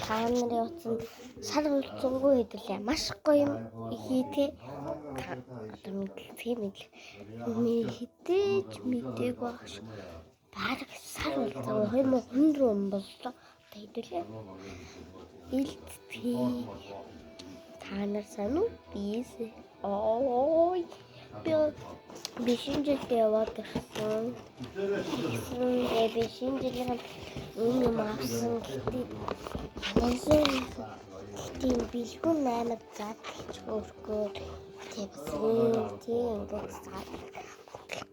Та нарын утсанд сар хөлцөнгөө хэдүүлээ. Маш гоё юм хийтэй. Одоо мэдээж мэдээг багш. Бараг сар хөлцөнгөө 2024 он боллоо. Хэдүүлээ. Илттэй. Та нар сайн уу? Бис. Ой. Би шинэ жилд яваад ирсэн. Би шинэ жилийн юм авсан гэдэг. Тийм бэлгүүн 8-д задлж өргөө тийм ингээд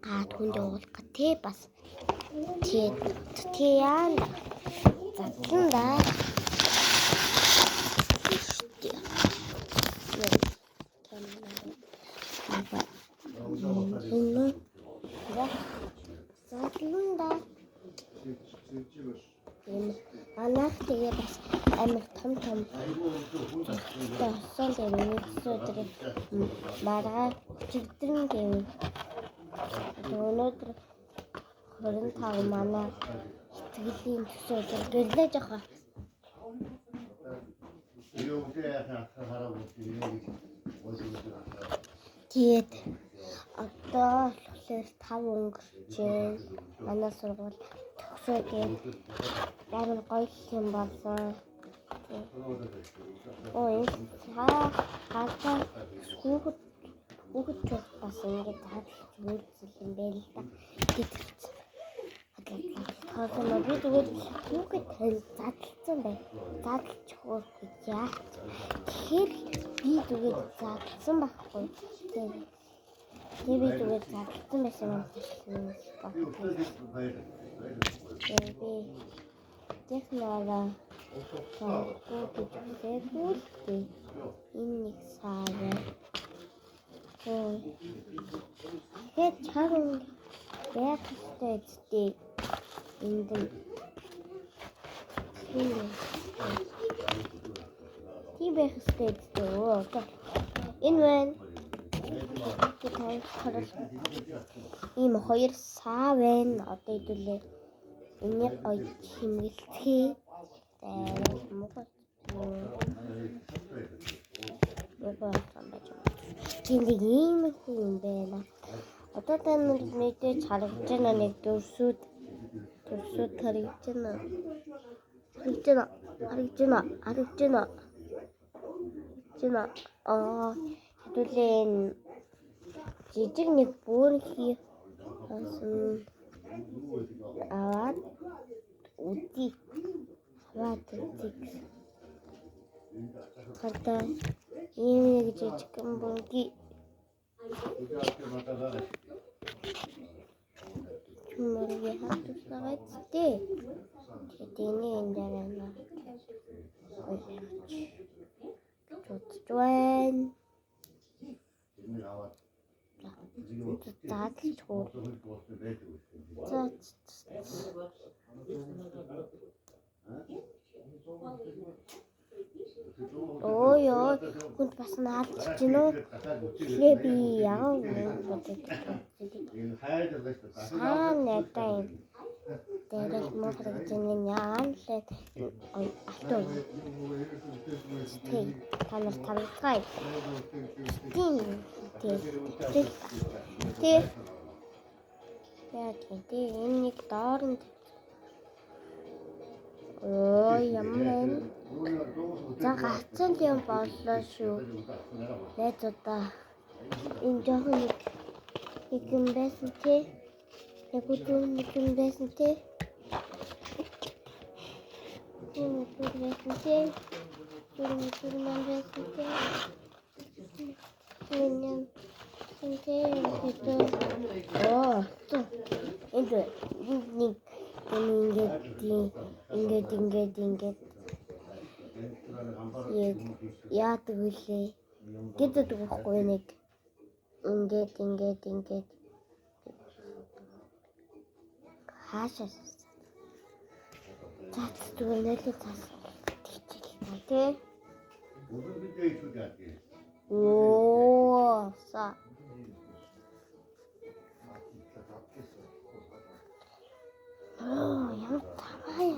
гад хүнд уулах тий бас тий яа задлан да. Задланда. Анаа тэгээ бас амар том тосон дээр өдөр маргаа чигдрэн гэв. Өнөөдөр 25 манай итгэлийн төсөөлөл гэрлэж байгаа. Тэгээд одоо болохоор 5 өнгөрч манай сургууль төгсөөд амар гоё юм болсон. Ой хаа хүүхэд бас ингээд задлж үйлцэл юм байл л да. Тэгэхээр би тэгээд хүүхэд задлсан бай. Задлж хөөх яа. Тэгэхээр би тэгээд задлсан байхгүй. Тэгээд тэгээд задлсан байсан юм байна. Технологи тэгвэл энэ нэг сая. Тэгээд чаран байх хэрэгтэй энд тийм байх хэрэгтэй оо. Энэ байна. Ийм хоёр саа байна. Одоо хэдүүлээ. Энийг гоё хэмгэлцгээе. Тэндэг ийм юм байна. Одоо та нар мэдээж харагдаж байна нэг дөрсүүд харагдаж байна. Хэдүүлээ жижиг нэг бөөрхий аваад үдий. Хатаа ийм нэг жижиг бөөрхий чумарыг хатусаад тээ. Тэний энэ дараа Чуэн. Задлж хөө. Ой хүнд бас наалж гинөө. Тэгээ би яав бодож сайн надаа юм. Дээрээс мохрогч яан л алтуу. Та нар тавтай. Тэ яа энэ нэг доорнд ой ямар за гацсан юм боллоо шүү. Найзуудаа энэ жоохон нэг юм байсан тий. Яг үгүй нэг юм байсан тий. Ингээд яадаг үлээ гэдэг байхгүй нэг ингээд хаашаа цацдаг нэлээд цаас тий. Оо са ямар тамаа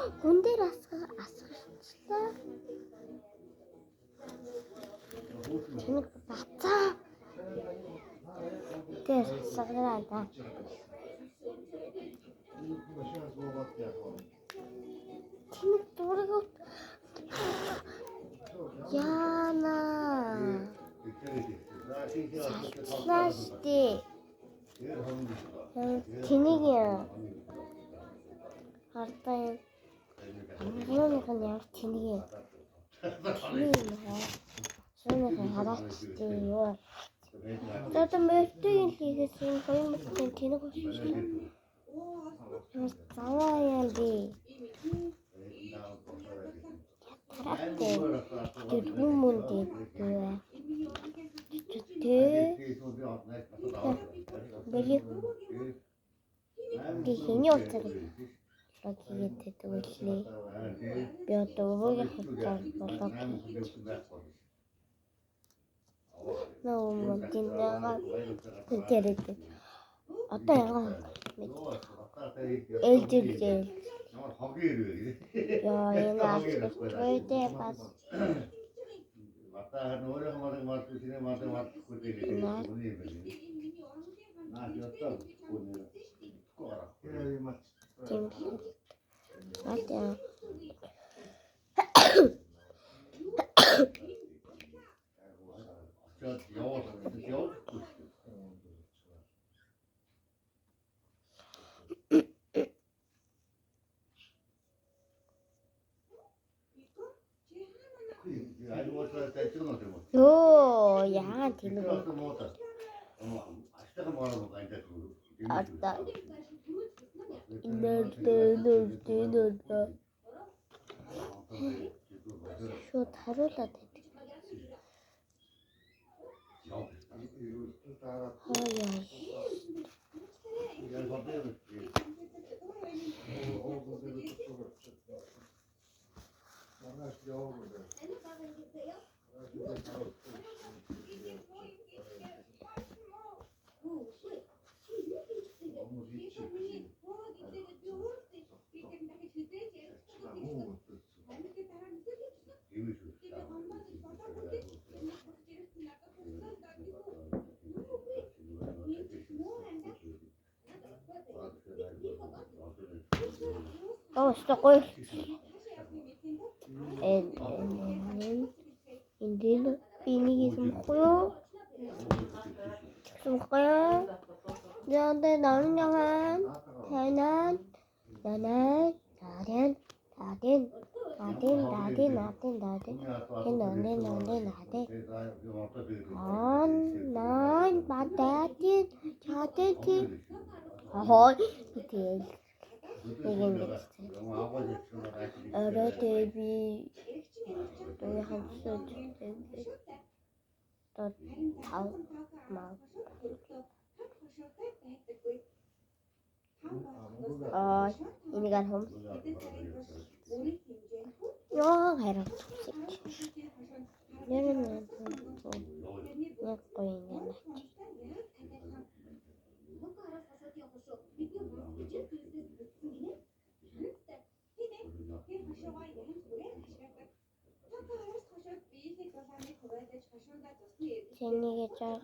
Хүн дээр асгарчлаа. Тэнэг бацаа. Тэр асгараа да. Тэнэг дургав. Яна. Сашти. Тэнэг хартаа амрууных нь ямар тэнэг юм. Тэнэг юм хаа. Сүүнийхэн хараачтай юу. Одоо мөртөгийн хийхээс юм хоёр мөртөгийн тэнэг болчихлоо. Заваа яа би. Тараатай. Тэр хүмүүнд дээ. Бэлий. Би хэний утсаар логигээд тэтгэлээ. Би одоо өөрийн утсаар болоод нөө тэнэгаа тэрэд. Одоо яагаад ээлжлээ. Яа энэ асуулттай бас. Mata nore hamare matu sine mate matu kote le kuni beli. Na jotta kuni kora. Mate. Jod jod. Ёо, яа тэнэг. Ата. Нэрдэ. Шууд харуулаад байдаг. Что такое? Эндэл энийг сумхая. Яндэ наан танан наден батати чатати ахой итэл Ara tebi tôi không sợ tôi tháo mà ini kan home yo harap sih ini koinnya Seni geçer.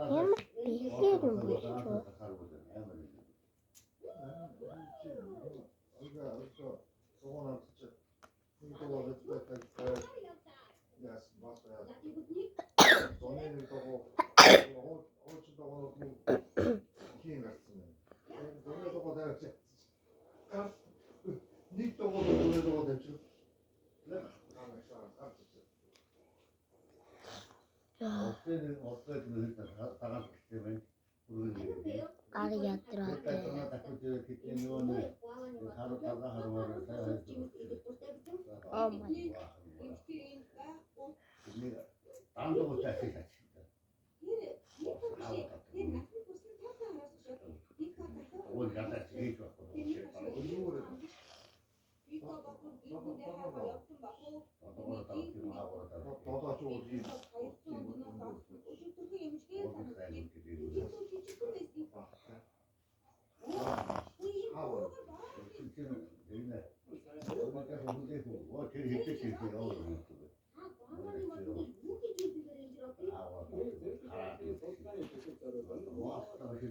Hem bilgilerim bu şu. Oh my God. 나 제일 좋았거든. 제일 바로 얼굴에 나도 기능하고 그러다가 너가 저기 거기 쌓여 있게 되고 하원 실제는 여기네. 어디 가서 문제고 제일 일찍 제일 어려워.